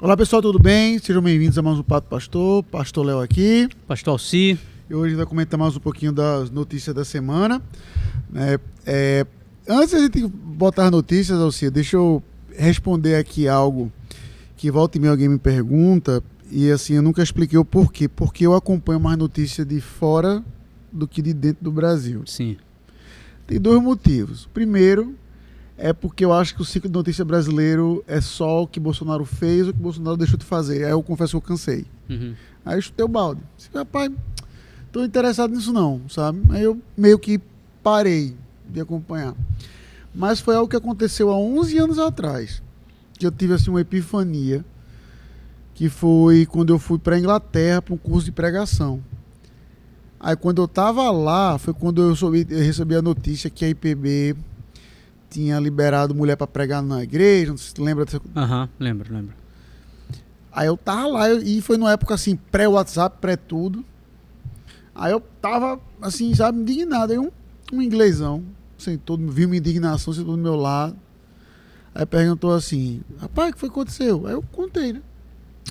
Olá pessoal, tudo bem? Sejam bem-vindos a mais um Papo Pastor. Pastor Léo aqui. Pastor Alci. E hoje a gente vai comentar mais um pouquinho das notícias da semana. Antes de a gente botar as notícias, Alci, deixa eu responder aqui algo que volta e meia alguém me pergunta. E assim, eu nunca expliquei o porquê. Porque eu acompanho mais notícias de fora do que de dentro do Brasil. Sim. Tem dois motivos. Primeiro, é porque eu acho que o ciclo de notícia brasileiro é só o que Bolsonaro fez ou o que Bolsonaro deixou de fazer. Aí eu confesso que eu cansei. Aí eu chutei o balde. Disse, rapaz, tô interessado nisso não, sabe? Aí eu meio que parei de acompanhar. Mas foi algo que aconteceu há 11 anos atrás. Que eu tive assim uma epifania. Que foi quando eu fui para a Inglaterra para um curso de pregação. Aí quando eu tava lá, foi quando eu recebi a notícia que a IPB tinha liberado mulher para pregar na igreja. Não sei se tu lembra dessa... Lembro. Aí eu tava lá e foi numa época assim, pré-WhatsApp, pré-tudo. Aí eu tava assim, sabe, indignado. Aí um inglesão sentou, viu minha indignação, sentou do meu lado. Aí perguntou assim, rapaz, o que foi que aconteceu? Aí eu contei, né?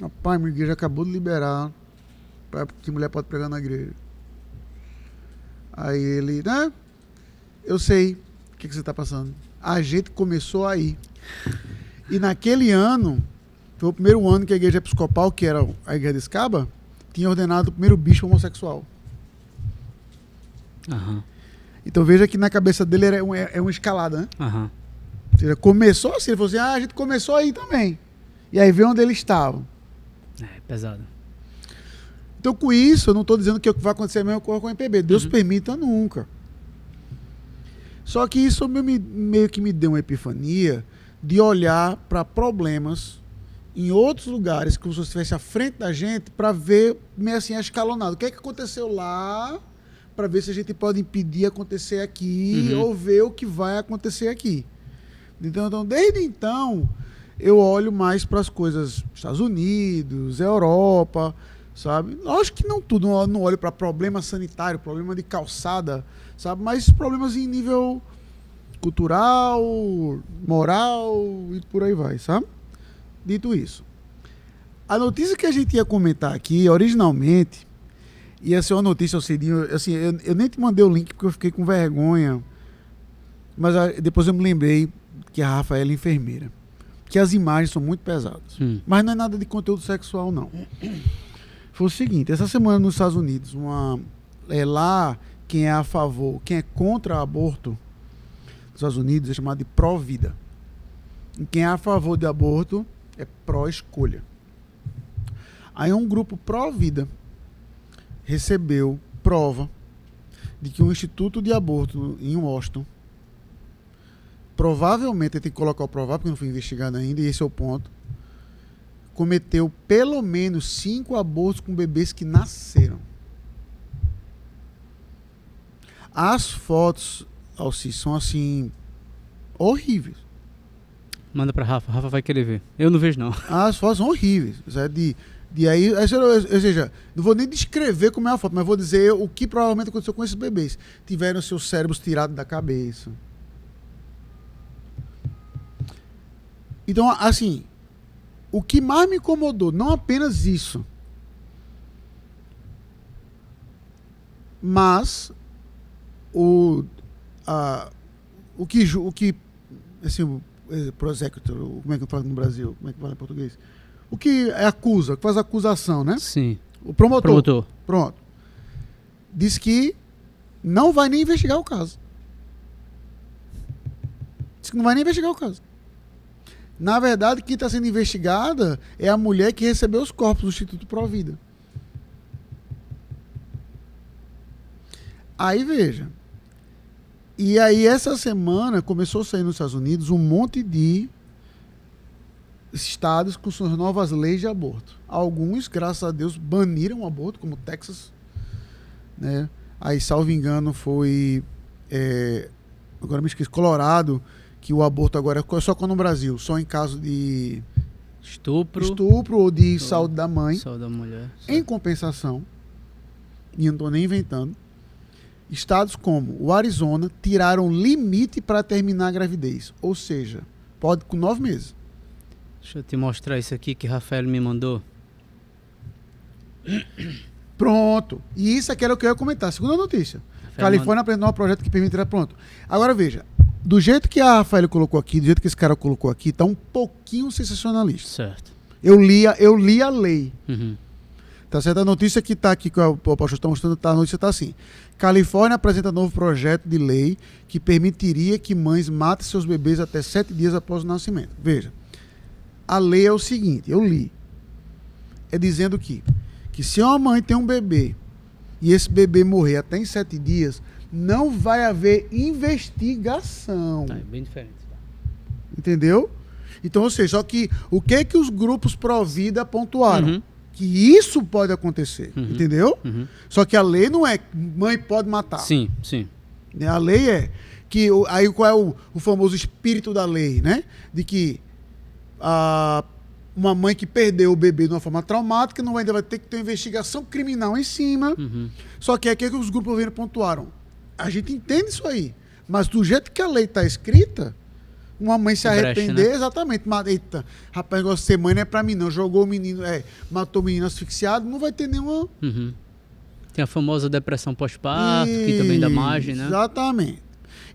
Rapaz, minha igreja acabou de liberar que mulher pode pregar na igreja. Aí ele, né? Eu sei o que você tá passando. A gente começou aí. E naquele ano, foi o primeiro ano que a igreja episcopal, que era a igreja de Escaba, tinha ordenado o primeiro bispo homossexual. Então veja que na cabeça dele é uma escalada, né? Ou seja, começou assim, ele falou assim, a gente começou aí também. E aí veio onde eles estavam. É pesado. Então com isso, eu não estou dizendo que o que vai acontecer mesmo com o MPB. Deus permita nunca. Só que isso meio que me deu uma epifania de olhar para problemas em outros lugares, como se você estivesse à frente da gente, para ver meio assim escalonado. O que é que aconteceu lá, para ver se a gente pode impedir acontecer aqui ou ver o que vai acontecer aqui. Então desde então, eu olho mais para as coisas Estados Unidos, Europa, sabe? Lógico que não tudo, não olho para problema sanitário, problema de calçada, sabe? Mas problemas em nível cultural, moral e por aí vai, sabe? Dito isso, a notícia que a gente ia comentar aqui, originalmente, ia ser uma notícia, assim, eu nem te mandei o link porque eu fiquei com vergonha, mas depois eu me lembrei que a Rafaela é enfermeira, que as imagens são muito pesadas, mas não é nada de conteúdo sexual, não. Foi o seguinte, essa semana nos Estados Unidos, lá quem é a favor, quem é contra o aborto nos Estados Unidos é chamado de pró-vida. E quem é a favor de aborto é pró-escolha. Aí um grupo pró-vida recebeu prova de que um instituto de aborto em Washington, provavelmente, tem que colocar o provável porque não foi investigado ainda, e esse é o ponto, cometeu pelo menos 5 abortos com bebês que nasceram. As fotos, Alci, são assim, horríveis. Manda pra Rafa. Rafa vai querer ver. Eu não vejo, não. As fotos são horríveis. De aí, ou seja, não vou nem descrever como é a foto, mas vou dizer o que provavelmente aconteceu com esses bebês. Tiveram seus cérebros tirados da cabeça. Então, assim, o que mais me incomodou, não apenas isso, mas o que assim, prosecutor, como é que eu falo no Brasil? Como é que fala em português? O que acusa, que faz acusação, né? Sim. O promotor. Promotor. Pronto. Diz que não vai nem investigar o caso. Diz que não vai nem investigar o caso. Na verdade, quem está sendo investigada é a mulher que recebeu os corpos do Instituto Provida. Aí veja. E aí essa semana começou a sair nos Estados Unidos um monte de estados com suas novas leis de aborto. Alguns, graças a Deus, baniram o aborto, como Texas, né? Aí, salvo engano, foi agora me esqueci, Colorado, que o aborto agora é só no Brasil, só em caso de estupro ou de saúde da mãe. Saúde da mulher. Em compensação, e não estou nem inventando, estados como o Arizona tiraram limite para terminar a gravidez. Ou seja, pode com 9 meses. Deixa eu te mostrar isso aqui que Rafael me mandou. Pronto. E isso aqui era o que eu ia comentar. Segunda notícia. Califórnia apresentou um projeto que permitirá... Pronto. Agora veja. Do jeito que a Rafael colocou aqui, do jeito que esse cara colocou aqui, tá um pouquinho sensacionalista. Certo. Eu li a lei. Uhum. Tá certo? A notícia que tá aqui, que o pastor está mostrando, a notícia tá assim. Califórnia apresenta novo projeto de lei que permitiria que mães matem seus bebês até 7 dias após o nascimento. Veja. A lei é o seguinte, eu li. É dizendo que se uma mãe tem um bebê e esse bebê morrer até em 7 dias, não vai haver investigação. É bem diferente. Entendeu? Então, ou seja, só que o que os grupos pró-vida pontuaram? Uhum. Que isso pode acontecer, entendeu? Uhum. Só que a lei não é mãe pode matar. Sim, sim. A lei é que... Aí qual é o famoso espírito da lei, né? De que uma mãe que perdeu o bebê de uma forma traumática ainda vai ter que ter uma investigação criminal em cima. Uhum. Só que é que os grupos pró-vida pontuaram. A gente entende isso aí. Mas do jeito que a lei está escrita... Uma mãe se arrepender, brecha, né? exatamente. Eita, rapaz, negócio de ser mãe não é pra mim, não. Jogou o menino, matou o menino asfixiado, não vai ter nenhuma. Uhum. Tem a famosa depressão pós-parto, que também dá margem, né? Exatamente.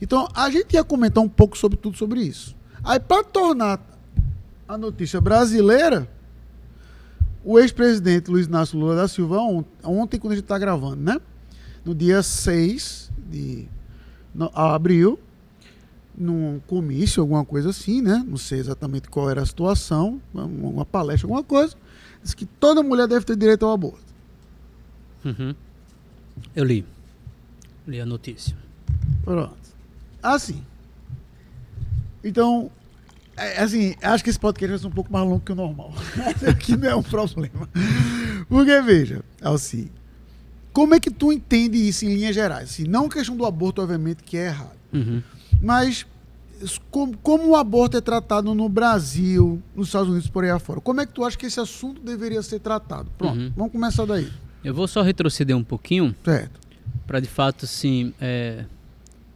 Então, a gente ia comentar um pouco sobre tudo sobre isso. Aí, para tornar a notícia brasileira, o ex-presidente Luiz Inácio Lula da Silva, ontem, quando a gente está gravando, né? No dia 6 de abril, num comício, alguma coisa assim, né? Não sei exatamente qual era a situação, uma palestra, alguma coisa, disse que toda mulher deve ter direito ao aborto. Uhum. Eu li a notícia. Pronto. Assim. Então, assim, acho que esse podcast vai ser um pouco mais longo que o normal. Aqui não é um problema. Porque, veja, Alci, como é que tu entende isso em linhas gerais? Assim, não a questão do aborto, obviamente, que é errado. Uhum. Mas como o aborto é tratado no Brasil, nos Estados Unidos, por aí afora? Como é que tu acha que esse assunto deveria ser tratado? Pronto, vamos começar daí. Eu vou só retroceder um pouquinho, certo, para de fato, sim,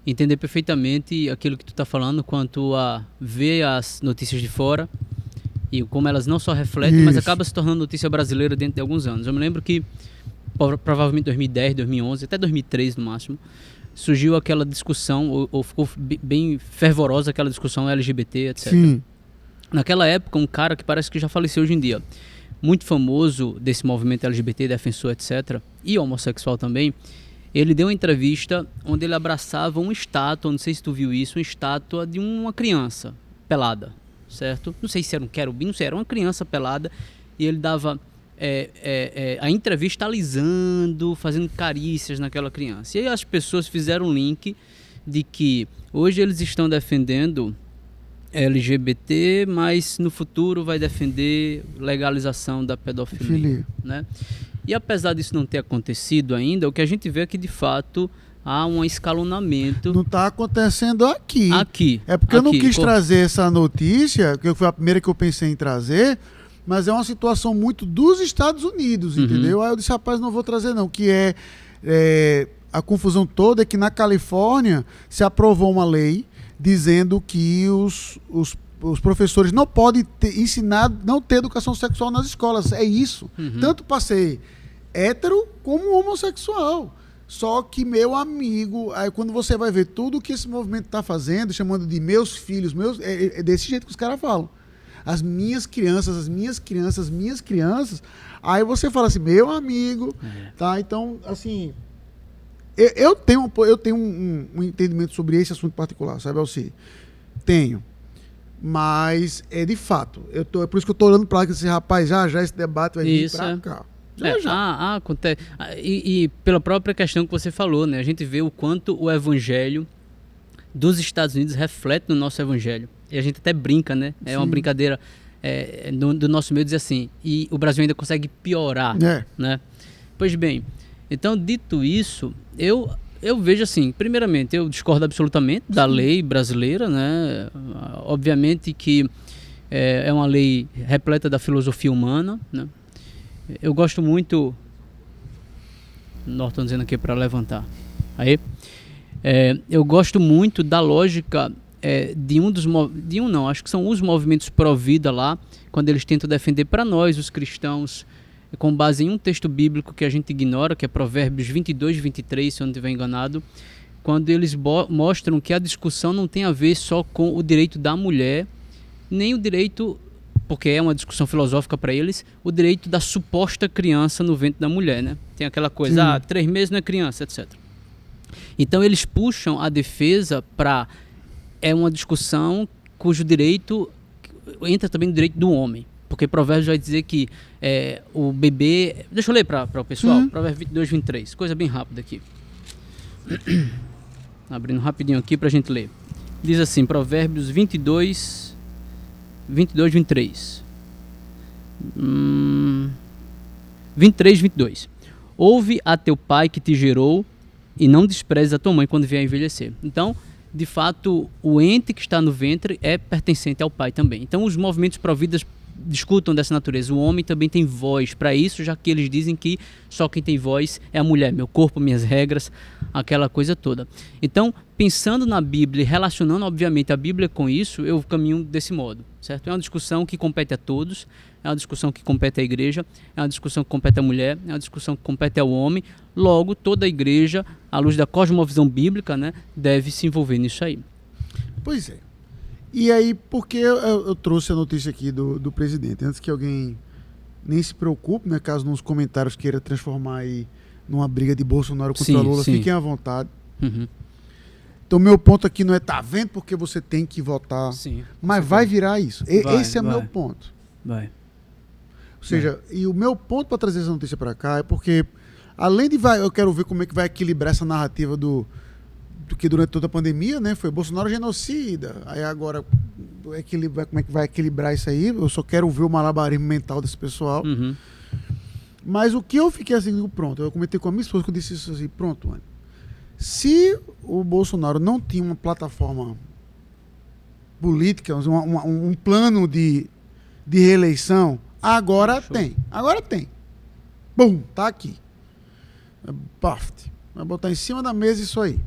entender perfeitamente aquilo que tu está falando quanto a ver as notícias de fora e como elas não só refletem, mas acabam se tornando notícia brasileira dentro de alguns anos. Eu me lembro que provavelmente 2010, 2011, até 2003 no máximo, surgiu aquela discussão, ou ficou bem fervorosa aquela discussão LGBT, etc. Sim. Naquela época, um cara que parece que já faleceu hoje em dia, muito famoso desse movimento LGBT, defensor, etc., e homossexual também, ele deu uma entrevista onde ele abraçava uma estátua, não sei se tu viu isso, uma estátua de uma criança pelada, certo? Não sei se era um querubim, não sei, era uma criança pelada, e ele dava... a entrevista alisando, fazendo carícias naquela criança. E aí as pessoas fizeram um link de que hoje eles estão defendendo LGBT, mas no futuro vai defender legalização da pedofilia, né? E apesar disso não ter acontecido ainda, o que a gente vê é que de fato há um escalonamento. Não está acontecendo aqui. É porque aqui, eu não quis trazer essa notícia, que foi a primeira que eu pensei em trazer, mas é uma situação muito dos Estados Unidos, entendeu? Aí eu disse, rapaz, não vou trazer não, que a confusão toda é que na Califórnia se aprovou uma lei dizendo que os professores não podem ensinar, não ter educação sexual nas escolas. É isso. Tanto para ser hétero como homossexual. Só que, meu amigo, aí quando você vai ver tudo que esse movimento está fazendo, chamando de meus filhos, é desse jeito que os caras falam. As minhas crianças, aí você fala assim, meu amigo, tá? Então, assim, eu tenho um entendimento sobre esse assunto particular, sabe, Alci? Tenho. Mas, de fato, é por isso que eu tô olhando pra lá, que esse rapaz, já esse debate vai vir pra cá. Já. Acontece. E pela própria questão que você falou, né? A gente vê o quanto o evangelho dos Estados Unidos reflete no nosso evangelho. E a gente até brinca, né? É uma brincadeira do nosso meio dizer assim, e o Brasil ainda consegue piorar, né? Pois bem, então, dito isso, eu vejo assim, primeiramente, eu discordo absolutamente da lei brasileira, né? Obviamente que é uma lei repleta da filosofia humana, né? Eu gosto muito... Norton dizendo aqui para levantar. Aí. Eu gosto muito da lógica acho que são os movimentos pró-vida lá, quando eles tentam defender para nós, os cristãos, com base em um texto bíblico que a gente ignora, que é Provérbios 22, 23, se eu não estiver enganado, quando eles mostram que a discussão não tem a ver só com o direito da mulher, nem o direito, porque é uma discussão filosófica para eles, o direito da suposta criança no ventre da mulher, né? Tem aquela coisa, 3 meses não é criança, etc. Então eles puxam a defesa para... É uma discussão cujo direito entra também no direito do homem. Porque Provérbios vai dizer que o bebê... Deixa eu ler para o pessoal. Provérbios 22, 23. Coisa bem rápida aqui. Abrindo rapidinho aqui para a gente ler. Diz assim, Provérbios 22, 23. 23, 22. Ouve a teu pai que te gerou e não despreze a tua mãe quando vier a envelhecer. Então, de fato, o ente que está no ventre é pertencente ao pai também. Então, os movimentos pró-vidas discutam dessa natureza. O homem também tem voz para isso, já que eles dizem que só quem tem voz é a mulher. Meu corpo, minhas regras, aquela coisa toda. Então, pensando na Bíblia e relacionando, obviamente, a Bíblia com isso, eu caminho desse modo, certo? É uma discussão que compete a todos, é uma discussão que compete à igreja, é uma discussão que compete à mulher, é uma discussão que compete ao homem. Logo, toda a igreja, à luz da cosmovisão bíblica, né, deve se envolver nisso aí. Pois é. E aí, porque eu trouxe a notícia aqui do presidente, antes que alguém nem se preocupe, né, caso nos comentários queira transformar aí numa briga de Bolsonaro contra Lula, fiquem à vontade. Uhum. Então, meu ponto aqui não é tá vendo porque você tem que votar, mas vai virar isso. Esse é o meu ponto. Vai. Ou seja, e o meu ponto para trazer essa notícia para cá é porque, além de eu quero ver como é que vai equilibrar essa narrativa do que durante toda a pandemia, né, foi Bolsonaro genocida. Aí agora, como é que vai equilibrar isso aí? Eu só quero ver o malabarismo mental desse pessoal. Uhum. Mas o que eu fiquei assim, pronto, eu comentei com a minha esposa que eu disse isso assim, pronto, mano. Se o Bolsonaro não tinha uma plataforma política, um plano de reeleição, agora tem. Agora tem. Bum, tá aqui. Paft. Vai botar em cima da mesa isso aí.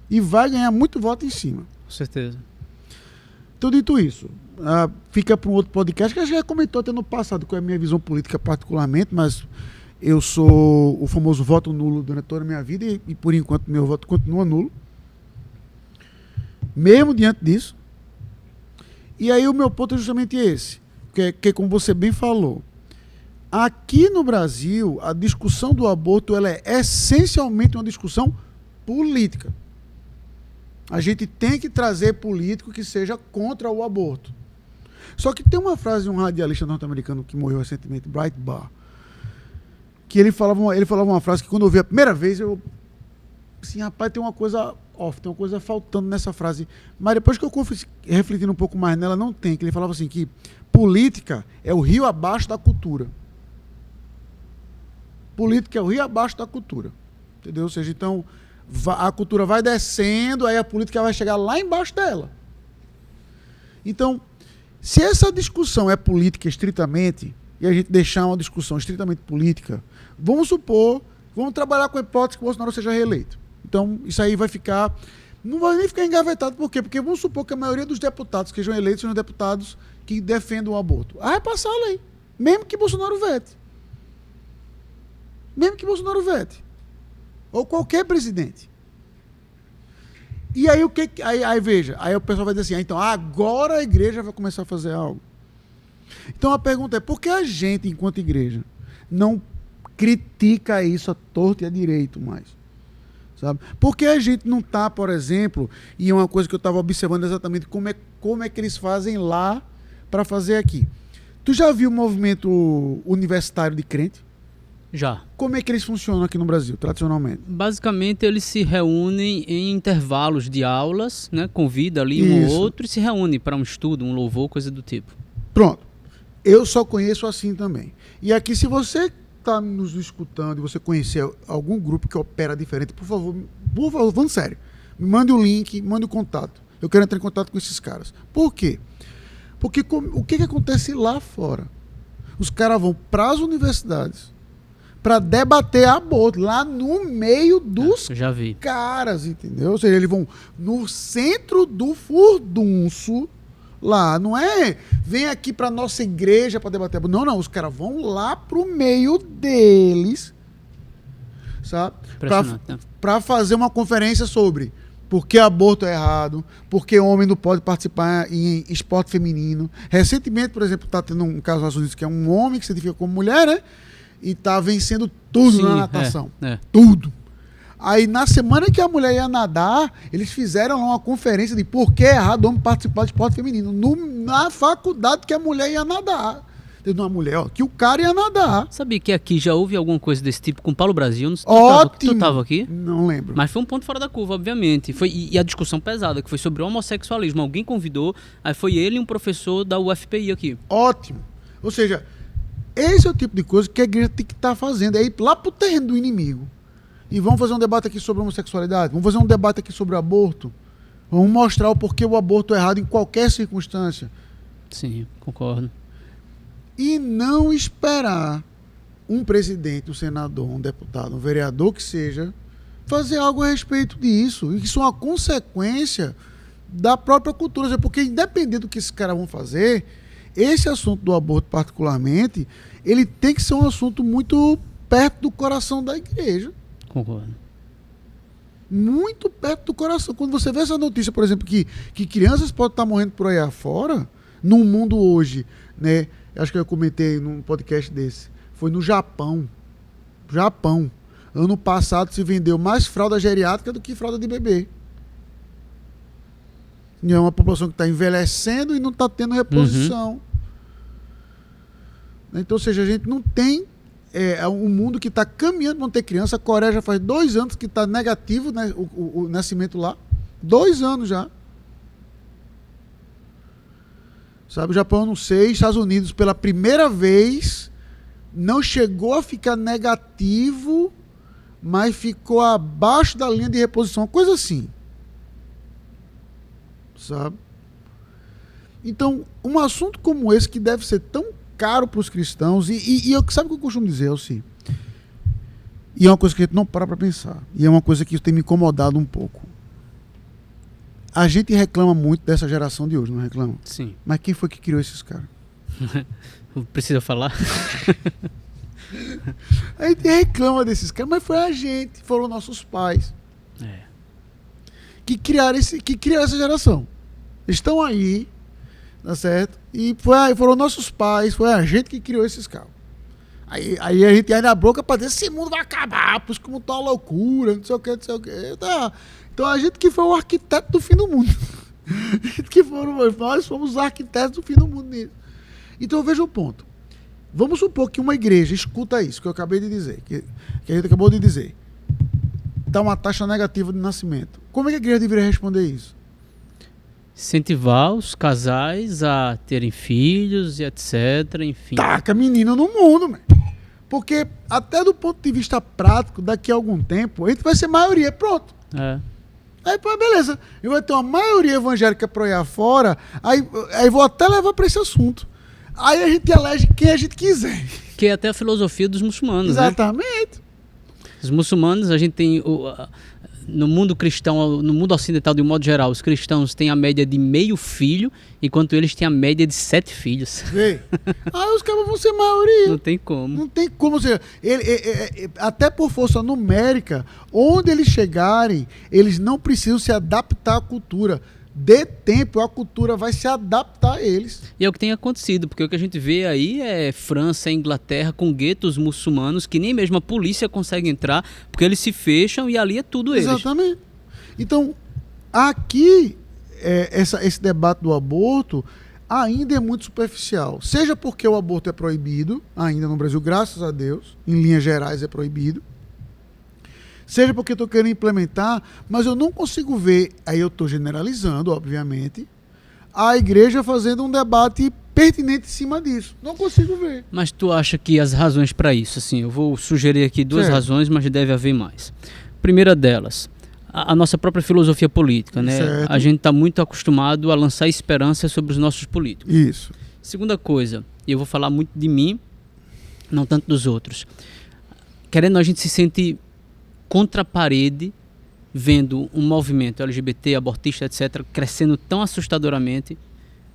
E vai ganhar muito voto em cima. Com certeza. Então, dito isso, fica para um outro podcast que a gente já comentou até no passado qual é a minha visão política particularmente, mas eu sou o famoso voto nulo durante toda a minha vida e por enquanto meu voto continua nulo. Mesmo diante disso. E aí o meu ponto é justamente esse, que como você bem falou, aqui no Brasil a discussão do aborto ela é essencialmente uma discussão política. A gente tem que trazer político que seja contra o aborto. Só que tem uma frase de um radialista norte-americano que morreu recentemente, Breitbart, que ele falava uma frase que quando eu ouvi a primeira vez, eu... Assim, rapaz, tem uma coisa off, tem uma coisa faltando nessa frase. Mas depois que eu refletindo um pouco mais nela, não tem. Que ele falava assim, que política é o rio abaixo da cultura. Política é o rio abaixo da cultura. Entendeu? Ou seja, então... a cultura vai descendo, aí a política vai chegar lá embaixo dela. Então, se essa discussão é política estritamente, e a gente deixar uma discussão estritamente política, vamos trabalhar com a hipótese que o Bolsonaro seja reeleito. Então, isso aí vai ficar... Não vai nem ficar engavetado, por quê? Porque vamos supor que a maioria dos deputados que sejam eleitos sejam deputados que defendam o aborto. Vai passar a lei, mesmo que Bolsonaro vete. Mesmo que Bolsonaro vete. Ou qualquer presidente. E aí aí veja, aí o pessoal vai dizer assim, então agora a igreja vai começar a fazer algo. Então a pergunta é, por que a gente, enquanto igreja, não critica isso à torta e à direito mais? Sabe? Por que a gente não está, por exemplo, e é uma coisa que eu estava observando exatamente, como é que eles fazem lá para fazer aqui. Tu já viu o movimento universitário de crente? Já. Como é que eles funcionam aqui no Brasil, tradicionalmente? Basicamente, eles se reúnem em intervalos de aulas, né? Convida ali um ou outro e se reúne para um estudo, um louvor, coisa do tipo. Pronto. Eu só conheço assim também. E aqui, se você está nos escutando e você conhecer algum grupo que opera diferente, por favor, falando sério, me mande o link, mande o contato. Eu quero entrar em contato com esses caras. Por quê? Porque o que acontece lá fora? Os caras vão para as universidades, para debater aborto lá no meio dos Eu já vi. caras, entendeu? Ou seja, eles vão no centro do furdunço lá, não é vem aqui para nossa igreja para debater aborto. Não, os caras vão lá pro meio deles, sabe? Impressionante, né? Para fazer uma conferência sobre por que aborto é errado, por que homem não pode participar em esporte feminino. Recentemente, por exemplo, está tendo um caso nos Estados Unidos que é um homem que se identifica como mulher, né? E está vencendo tudo na natação. Tudo. Aí, na semana que a mulher ia nadar, eles fizeram lá uma conferência de por que é errado o homem participar de esporte feminino. Na faculdade que a mulher ia nadar. Teve uma mulher, ó, que o cara ia nadar. Sabia que aqui já houve alguma coisa desse tipo com o Paulo Brasil? Não sei, Ótimo! Tu tava aqui? Não lembro. Mas foi um ponto fora da curva, obviamente. E a discussão pesada, que foi sobre o homossexualismo. Alguém convidou, aí foi ele e um professor da UFPI aqui. Ótimo. Ou seja, esse é o tipo de coisa que a igreja tem que estar fazendo. É ir lá pro terreno do inimigo. E vamos fazer um debate aqui sobre homossexualidade. Vamos fazer um debate aqui sobre aborto. Vamos mostrar o porquê o aborto é errado em qualquer circunstância. Sim, concordo. E não esperar um presidente, um senador, um deputado, um vereador que seja, fazer algo a respeito disso. Isso é uma consequência da própria cultura. Porque independente do que esses caras vão fazer, esse assunto do aborto particularmente, ele tem que ser um assunto muito perto do coração da igreja. Concordo. Muito perto do coração. Quando você vê essa notícia, por exemplo, que crianças podem estar morrendo por aí afora, num mundo hoje, né? Acho que eu comentei num podcast desse. Foi no Japão. Japão. Ano passado se vendeu mais fralda geriátrica do que fralda de bebê. E é uma população que está envelhecendo e não está tendo reposição. Então, ou seja, a gente não tem um mundo que está caminhando para não ter criança. A Coreia já faz 2 anos que está negativo, né, o nascimento lá. 2 anos já. Sabe, o Japão, eu não sei, Estados Unidos, pela primeira vez, não chegou a ficar negativo, mas ficou abaixo da linha de reposição, coisa assim. Sabe? Então, um assunto como esse, que deve ser tão caro para os cristãos, e eu, sabe o que eu costumo dizer, Elci? E é uma coisa que a gente não para pensar, e é uma coisa que tem me incomodado um pouco. A gente reclama muito dessa geração de hoje, não reclama? Sim. Mas quem foi que criou esses caras? Precisa falar? A gente reclama desses caras, mas foi a gente, foram nossos pais. Que criaram essa geração. Estão aí, tá certo? E foram nossos pais, foi a gente que criou esses caras. Aí a gente ainda boca pra dizer, esse mundo vai acabar, pois como tá uma loucura, não sei o que. Tá. Então a gente que foi o arquiteto do fim do mundo. Nós fomos os arquitetos do fim do mundo nisso. Então veja o ponto. Vamos supor que uma igreja escuta isso que eu acabei de dizer, que a gente acabou de dizer. Dá uma taxa negativa de nascimento. Como é que a igreja deveria responder isso? Incentivar os casais a terem filhos e etc, enfim. Taca menino no mundo, man. Porque até do ponto de vista prático, daqui a algum tempo, a gente vai ser maioria, pronto. Aí, pô, beleza. Eu vou ter uma maioria evangélica para ir fora, aí vou até levar para esse assunto. Aí a gente elege quem a gente quiser. Que é até a filosofia dos muçulmanos, exatamente. Né? Os muçulmanos, a gente tem... no mundo cristão, no mundo ocidental de um modo geral, os cristãos têm a média de meio filho, enquanto eles têm a média de 7 filhos. Aí os caras vão ser maioria. Não tem como. Não tem como. Ou seja, até por força numérica, onde eles chegarem, eles não precisam se adaptar à cultura. Dê tempo, a cultura vai se adaptar a eles. E é o que tem acontecido, porque o que a gente vê aí é França e Inglaterra com guetos muçulmanos que nem mesmo a polícia consegue entrar, porque eles se fecham e ali é tudo eles. Exatamente. Então, aqui, esse debate do aborto ainda é muito superficial. Seja porque o aborto é proibido, ainda no Brasil, graças a Deus, em linhas gerais é proibido. Seja porque estou querendo implementar, mas eu não consigo ver, aí eu estou generalizando, obviamente, a igreja fazendo um debate pertinente em cima disso. Não consigo ver. Mas tu acha que as razões para isso, assim, eu vou sugerir aqui 2 razões, mas deve haver mais. Primeira delas, a nossa própria filosofia política, né? Certo. A gente está muito acostumado a lançar esperança sobre os nossos políticos. Isso. Segunda coisa, e eu vou falar muito de mim, não tanto dos outros. querendo, a gente se sente contra a parede, vendo um movimento LGBT, abortista, etc., crescendo tão assustadoramente,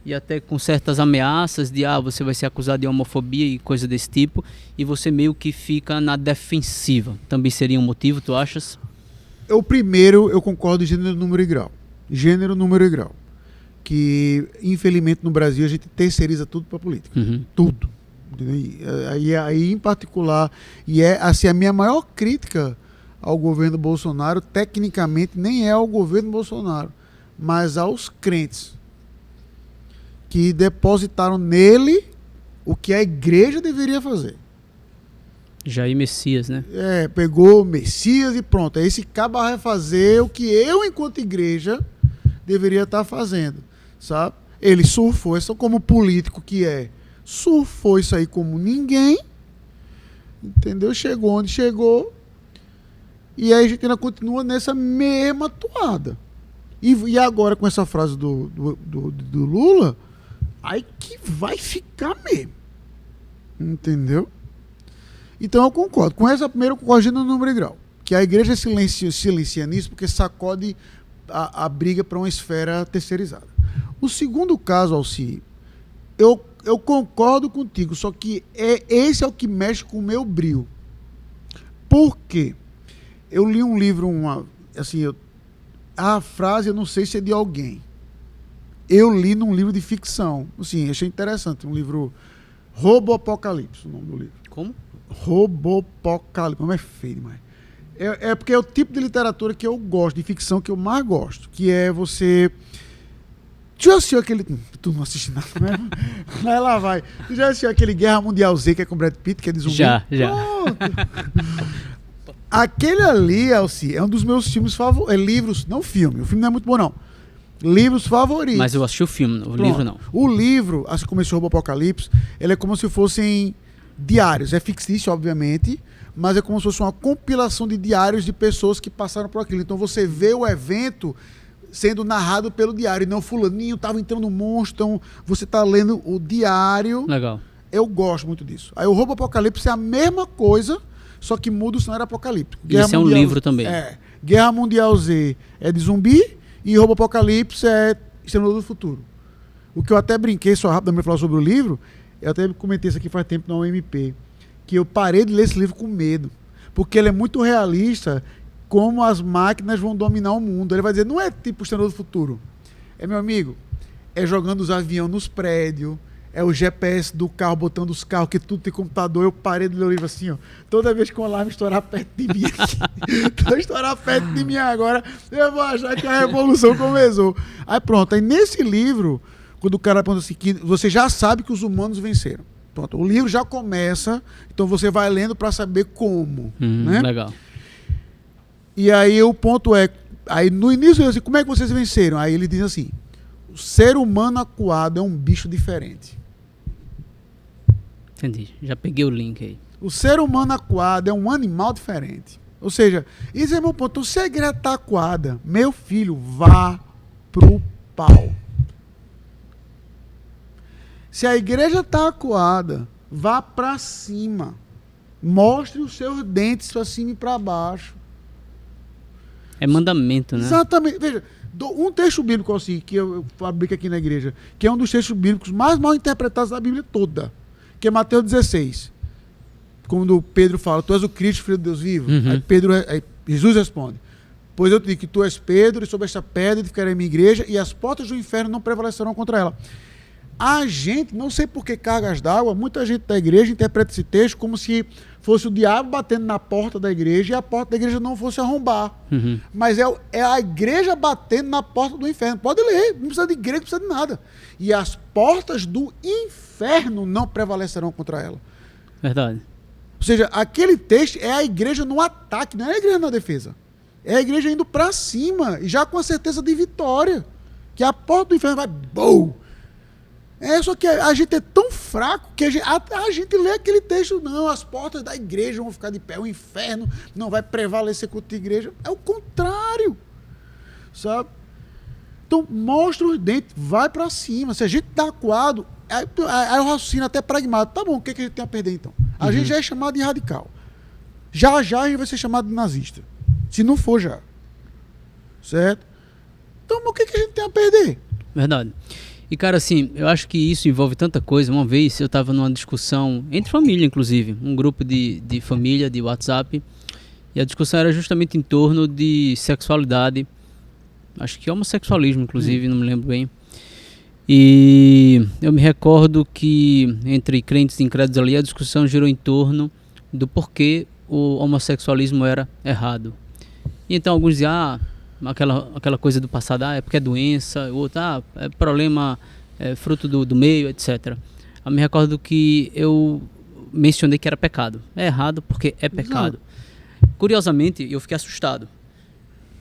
e até com certas ameaças de você vai ser acusado de homofobia e coisa desse tipo, e você meio que fica na defensiva. Também seria um motivo, tu achas? O primeiro, eu concordo, gênero, número e grau. Gênero, número e grau. Que, infelizmente, no Brasil, a gente terceiriza tudo para política. Uhum. Tudo. Aí, em particular, e é assim, a minha maior crítica ao governo Bolsonaro, tecnicamente, nem é ao governo Bolsonaro, mas aos crentes que depositaram nele o que a igreja deveria fazer. Jair Messias, né? Pegou o Messias e pronto. Aí esse cabo vai fazer o que eu, enquanto igreja, deveria estar fazendo, sabe? Ele surfou, isso como político que surfou isso aí como ninguém, entendeu? Chegou onde chegou, e aí a gente ainda continua nessa mesma toada. E agora com essa frase do Lula, aí que vai ficar mesmo, entendeu? Então eu concordo. Com essa primeira, eu concordo no número e grau. Que a igreja silencia nisso porque sacode a briga para uma esfera terceirizada. O segundo caso, Alci, eu concordo contigo, só que esse é o que mexe com o meu brio. Por quê? Eu li um livro, a frase eu não sei se é de alguém. Eu li num livro de ficção. Assim, achei interessante. Um livro Robopocalipse, o nome do livro. Como? Robopocalipse. Não é feio demais. É porque é o tipo de literatura que eu gosto, de ficção que eu mais gosto. Que é você... Tu já assistiu aquele... Tu não assiste nada, né? Aí lá vai. Tu já assistiu aquele Guerra Mundial Z, que é com Brad Pitt, que é de zumbi? Já. Aquele ali, Alci, é um dos meus filmes favoritos. Livros, não filme. O filme não é muito bom, não. Livros favoritos. Mas eu assisti o filme, o livro não. O livro, assim como esse Robopocalipse, ele é como se fossem diários. É fictício, obviamente, mas é como se fosse uma compilação de diários de pessoas que passaram por aquilo. Então você vê o evento sendo narrado pelo diário, e não fulaninho estava entrando um monstro, então você está lendo o diário. Legal. Eu gosto muito disso. Aí o Robopocalipse é a mesma coisa, só que muda o cenário apocalíptico. Esse é um livro também. Guerra Mundial Z é de zumbi e Robopocalipse é Exterminador do Futuro. O que eu até brinquei, só rapidamente falar sobre o livro, eu até comentei isso aqui faz tempo na UMP, que eu parei de ler esse livro com medo, porque ele é muito realista, como as máquinas vão dominar o mundo. Ele vai dizer, não é tipo o Exterminador do Futuro. Meu amigo, é jogando os aviões nos prédios, é o GPS do carro, botando os carros, que tudo tem computador. Eu parei de ler o livro assim, ó. Toda vez que o alarme estourar perto de mim aqui, estourar perto de mim agora, eu vou achar que a revolução começou. Aí pronto, aí nesse livro, quando o cara pergunta assim, que você já sabe que os humanos venceram. Pronto, o livro já começa, então você vai lendo para saber como. Né? Legal. E aí o ponto é, aí no início eu disse, como é que vocês venceram? Aí ele diz assim, o ser humano acuado é um bicho diferente. Entendi, já peguei o link aí. O ser humano acuado é um animal diferente. Ou seja, esse é meu ponto. Se a igreja está acuada, meu filho, vá pro pau. Se a igreja está acuada, vá para cima. Mostre os seus dentes para cima e para baixo. É mandamento, né? Exatamente. Veja, um texto bíblico assim, que eu fabrico aqui na igreja, que é um dos textos bíblicos mais mal interpretados da Bíblia toda, que é Mateus 16. Quando Pedro fala, tu és o Cristo, filho de Deus vivo. Aí Jesus responde, pois eu te digo que tu és Pedro, e sobre esta pedra edificarei a minha igreja, e as portas do inferno não prevalecerão contra ela. A gente, não sei por que cargas d'água, muita gente da igreja interpreta esse texto como se fosse o diabo batendo na porta da igreja e a porta da igreja não fosse arrombar. Mas é a igreja batendo na porta do inferno. Pode ler, não precisa de igreja, não precisa de nada. E as portas do inferno não prevalecerão contra ela. Verdade. Ou seja, aquele texto é a igreja no ataque, não é a igreja na defesa. É a igreja indo para cima, já com a certeza de vitória. Que a porta do inferno vai... Boom! Só que a gente é tão fraco que a gente lê aquele texto, não, as portas da igreja vão ficar de pé, o inferno não vai prevalecer contra a igreja. É o contrário, sabe? Então, mostra os dentes, vai para cima. Se a gente está acuado, aí o raciocínio até pragmático. Tá bom, o que a gente tem a perder então? A gente já é chamado de radical. Já a gente vai ser chamado de nazista. Se não for já. Certo? Então, o que a gente tem a perder? Verdade. E, cara, assim, eu acho que isso envolve tanta coisa. Uma vez eu estava numa discussão, entre família, inclusive, um grupo de família, de WhatsApp, e a discussão era justamente em torno de sexualidade, acho que homossexualismo, inclusive, não me lembro bem. E eu me recordo que, entre crentes e incrédulos ali, a discussão girou em torno do porquê o homossexualismo era errado. E então alguns diziam, aquela coisa do passado, é porque é doença, outro, é problema, é fruto do meio, etc. Eu me recordo que eu mencionei que era pecado. É errado porque é pecado. Curiosamente, eu fiquei assustado.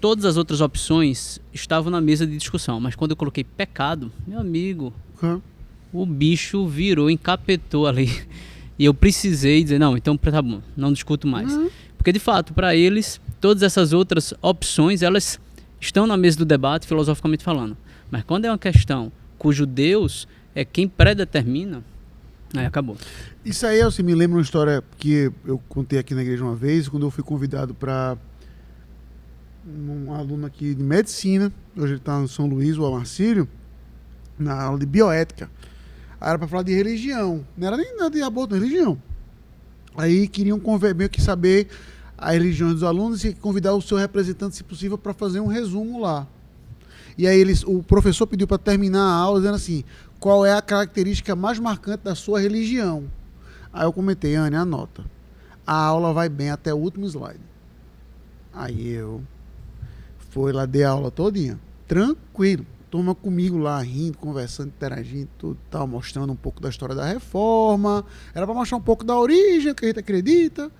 Todas as outras opções estavam na mesa de discussão, mas quando eu coloquei pecado, meu amigo, o bicho virou, encapetou ali. E eu precisei dizer, não, então tá bom, não discuto mais. Porque, de fato, para eles, todas essas outras opções, elas estão na mesa do debate, filosoficamente falando. Mas quando é uma questão cujo Deus é quem predetermina, aí acabou. Isso aí, assim, me lembra uma história que eu contei aqui na igreja uma vez, quando eu fui convidado para um aluno aqui de medicina, hoje ele está no São Luís, o Marcílio, na aula de bioética. Aí era para falar de religião, não era nem nada de aborto, religião. Aí queriam meio que saber a religião dos alunos e convidar o seu representante, se possível, para fazer um resumo lá. E aí o professor pediu para terminar a aula dizendo assim, qual é a característica mais marcante da sua religião? Aí eu comentei, Anne, anota. A aula vai bem até o último slide. Aí eu fui lá, dei a aula todinha, tranquilo. Turma comigo lá, rindo, conversando, interagindo, tudo tal, mostrando um pouco da história da reforma. Era para mostrar um pouco da origem, que a gente acredita.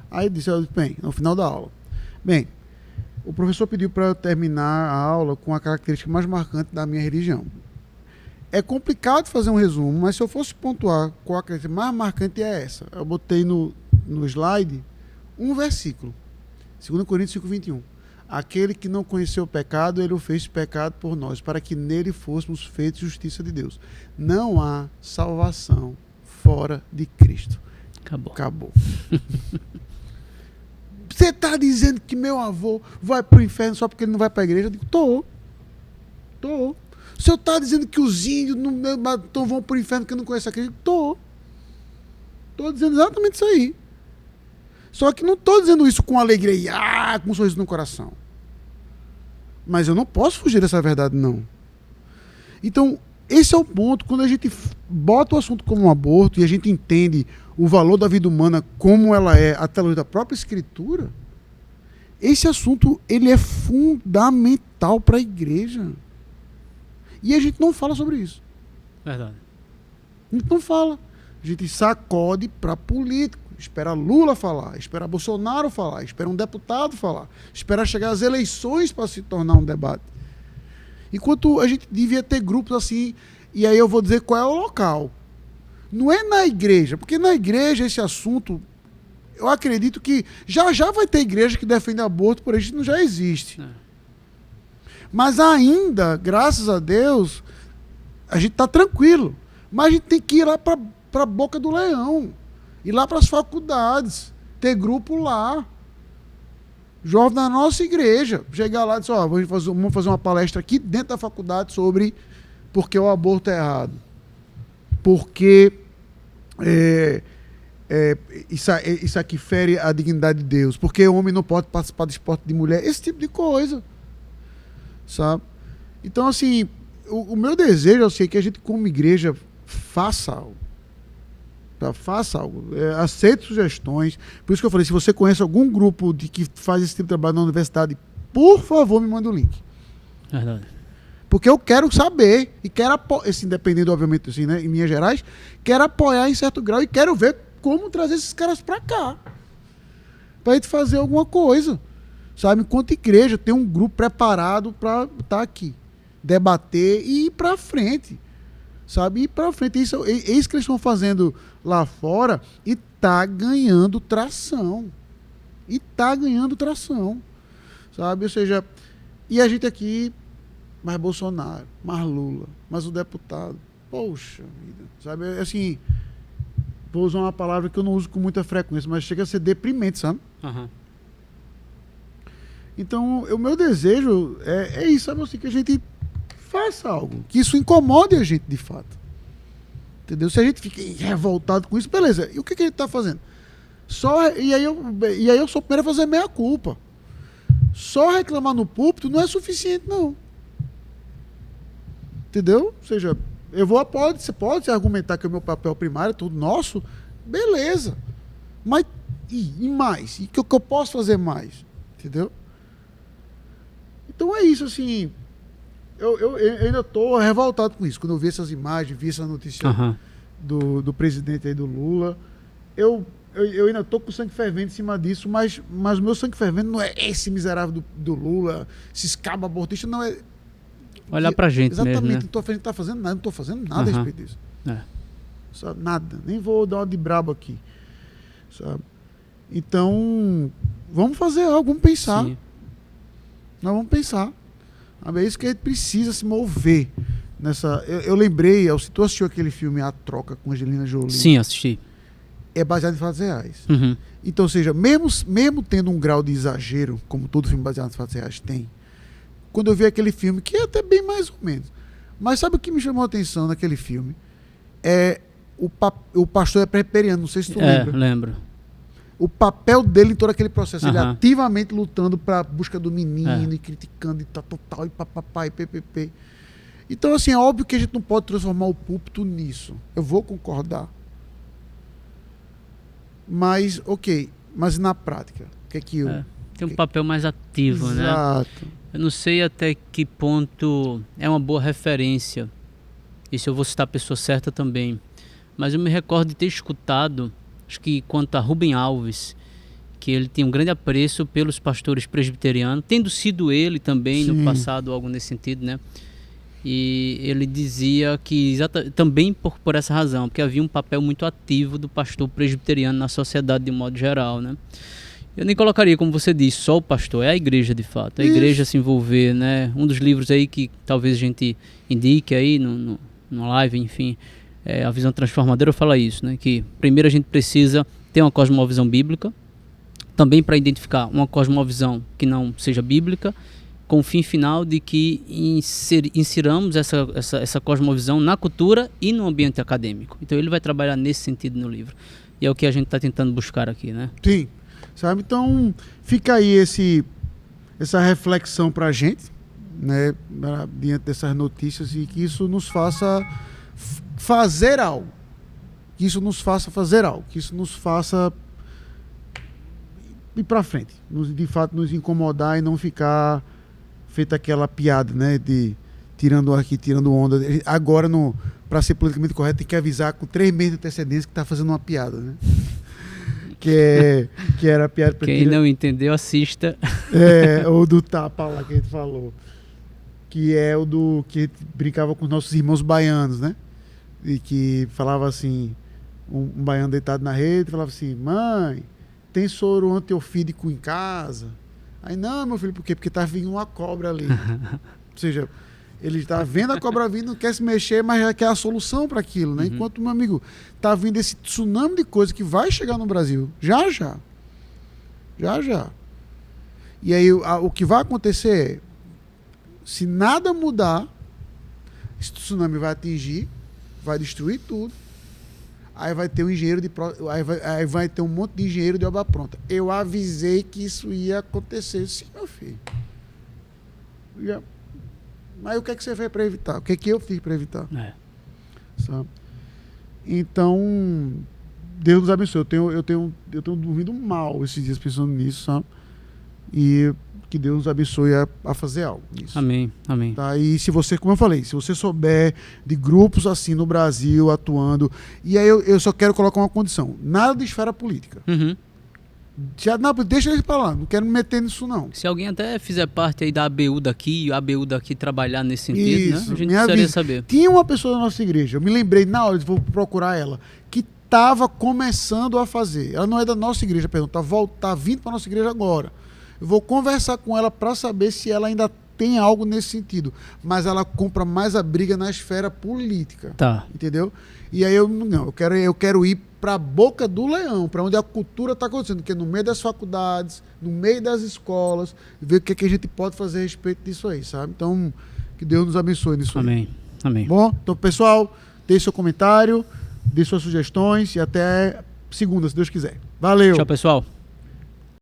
Aí eu disse, bem, no final da aula. Bem, o professor pediu para eu terminar a aula com a característica mais marcante da minha religião. É complicado fazer um resumo, mas se eu fosse pontuar qual a característica mais marcante é essa. Eu botei no slide um versículo. 2 Coríntios 5:21. Aquele que não conheceu o pecado, ele o fez pecado por nós, para que nele fôssemos feitos justiça de Deus. Não há salvação fora de Cristo. Acabou. Você está dizendo que meu avô vai para o inferno só porque ele não vai para a igreja? Eu digo, tô. O senhor está dizendo que os índios não vão para o inferno porque não conhecem a Cristo? Tô. Estou dizendo exatamente isso aí. Só que não estou dizendo isso com alegria, com um sorriso no coração. Mas eu não posso fugir dessa verdade, não. Então, esse é o ponto. Quando a gente bota o assunto como um aborto e a gente entende o valor da vida humana como ela é até a luz da própria Escritura, esse assunto ele é fundamental para a igreja. E a gente não fala sobre isso. Verdade. A gente não fala. A gente sacode para político. Espera Lula falar, espera Bolsonaro falar, espera um deputado falar, espera chegar às eleições para se tornar um debate. Enquanto a gente devia ter grupos assim, e aí eu vou dizer qual é o local. Não é na igreja, porque na igreja esse assunto, eu acredito que já vai ter igreja que defende aborto, por isso não já existe. Mas ainda, graças a Deus, a gente está tranquilo. Mas a gente tem que ir lá para a boca do leão. Ir lá para as faculdades, ter grupo lá. Jovem da nossa igreja. Chegar lá e dizer, vamos fazer uma palestra aqui dentro da faculdade sobre por que o aborto é errado. Porque isso aqui fere a dignidade de Deus. Porque o homem não pode participar do esporte de mulher. Esse tipo de coisa. Sabe? Então, assim, o meu desejo, eu sei que a gente como igreja faça algo. Faça algo, aceite sugestões. Por isso que eu falei, se você conhece algum grupo que faz esse tipo de trabalho na universidade, por favor, me manda o link. Verdade. Porque eu quero saber e quero apoiar, assim, dependendo, obviamente, assim, né, em Minas Gerais, quero apoiar em certo grau e quero ver como trazer esses caras para cá. Para a gente fazer alguma coisa. Sabe? Enquanto igreja, tem um grupo preparado para estar aqui, debater e ir para frente. Sabe? Ir para frente. Isso que eles estão fazendo lá fora e tá ganhando tração. Sabe? Ou seja, e a gente aqui, mais Bolsonaro, mais Lula, mais o deputado. Poxa vida. Sabe? Assim, vou usar uma palavra que eu não uso com muita frequência, mas chega a ser deprimente, sabe? Aham. Então, o meu desejo é isso, sabe assim, que a gente faça algo, que isso incomode a gente de fato. Entendeu? Se a gente fica revoltado com isso, beleza. E o que a gente está fazendo? E aí eu sou o primeiro a fazer meia culpa. Só reclamar no púlpito não é suficiente, não. Entendeu? Ou seja, você pode argumentar que o meu papel primário é tudo nosso, beleza. Mas e mais? E o que eu posso fazer mais? Entendeu? Então é isso, assim. Eu ainda estou revoltado com isso. Quando eu vi essas imagens, vi essa notícia do presidente aí, do Lula, eu ainda estou com sangue fervente em cima disso, mas o meu sangue fervente não é esse miserável do Lula, esses cabos abortistas, não é. Olhar pra gente exatamente, mesmo, né? Não estou fazendo nada, não estou fazendo nada a respeito disso. Só nada. Nem vou dar uma de brabo aqui. Sabe? Então, vamos fazer algo, vamos pensar. Sim. Nós vamos pensar. É isso que a gente precisa se mover. Eu lembrei, tu assistiu aquele filme A Troca com Angelina Jolie? Sim, assisti. É baseado em fatos reais. Uhum. Então, ou seja, mesmo tendo um grau de exagero, como todo filme baseado em fatos reais tem, quando eu vi aquele filme, que é até bem mais ou menos, mas sabe o que me chamou a atenção naquele filme? O pastor é presbiteriano, não sei se tu lembra. Lembro. O papel dele em todo aquele processo, ele ativamente lutando para a busca do menino e criticando e tal, e papapá, e ppp. Então, assim, é óbvio que a gente não pode transformar o púlpito nisso. Eu vou concordar. Mas, mas na prática, o que é que eu... Tem um papel mais ativo, né? Exato. Eu não sei até que ponto é uma boa referência. Isso eu vou citar a pessoa certa também. Mas eu me recordo de ter escutado, acho que quanto a Rubem Alves, que ele tinha um grande apreço pelos pastores presbiterianos, tendo sido ele também no passado algo nesse sentido, né? E ele dizia que também por essa razão, porque havia um papel muito ativo do pastor presbiteriano na sociedade de modo geral, né? Eu nem colocaria, como você disse, só o pastor, é a igreja de fato, a igreja se envolver, né? Um dos livros aí que talvez a gente indique aí no live, enfim, a visão transformadora fala isso, né? Que primeiro a gente precisa ter uma cosmovisão bíblica, também para identificar uma cosmovisão que não seja bíblica, com o fim final de que insiramos essa cosmovisão na cultura e no ambiente acadêmico. Então ele vai trabalhar nesse sentido no livro. E é o que a gente está tentando buscar aqui, né? Sim. Sabe? Então fica aí essa reflexão para a gente, né? Diante dessas notícias, e que isso nos faça fazer algo. Que isso nos faça fazer algo. Que isso nos faça ir para frente. De fato nos incomodar e não ficar feita aquela piada, né, de tirando aqui, tirando onda. Agora, para ser politicamente correto, tem que avisar com 3 meses de antecedência que está fazendo uma piada, né? Que era a piada... Quem não entendeu, assista. Ou do tapa lá que a gente falou. Que é o do... que brincava com os nossos irmãos baianos, né? E que falava assim, um baiano deitado na rede, falava assim: mãe, tem soro antiofídico em casa? Aí, não, meu filho, por quê? Porque tá vindo uma cobra ali. Ou seja, ele está vendo a cobra vindo, não quer se mexer, mas já quer a solução para aquilo, né? Enquanto, meu amigo, tá vindo esse tsunami de coisa que vai chegar no Brasil. Já. E aí, o que vai acontecer é, se nada mudar, esse tsunami vai atingir, vai destruir tudo. Aí vai ter aí vai ter um monte de engenheiro de obra pronta. Eu avisei que isso ia acontecer. Sim, meu filho. Mas o que é que você fez para evitar? O que é que eu fiz para evitar? Sabe? Então, Deus nos abençoe. Eu tenho dormido mal esses dias pensando nisso, sabe? E que Deus nos abençoe a fazer algo nisso. Amém. Tá? E se você, como eu falei, se você souber de grupos assim no Brasil atuando, e aí eu só quero colocar uma condição: nada de esfera política. Não, deixa eles para lá, não quero me meter nisso não. Se alguém até fizer parte aí da ABU daqui, a ABU daqui trabalhar nesse sentido, isso, né? A gente precisaria saber. Tinha uma pessoa da nossa igreja, eu me lembrei na hora, vou procurar ela, que estava começando a fazer. Ela não é da nossa igreja, tá vindo para nossa igreja agora. Eu vou conversar com ela para saber se ela ainda tem algo nesse sentido, mas ela compra mais a briga na esfera política. Tá. Entendeu? E aí eu quero ir para a boca do leão, para onde a cultura está acontecendo, que é no meio das faculdades, no meio das escolas, ver o que, é que a gente pode fazer a respeito disso aí, sabe? Então, que Deus nos abençoe nisso aí. Amém. Amém. Bom, então, pessoal, deixe seu comentário, dê suas sugestões e até segunda, se Deus quiser. Valeu! Tchau, pessoal.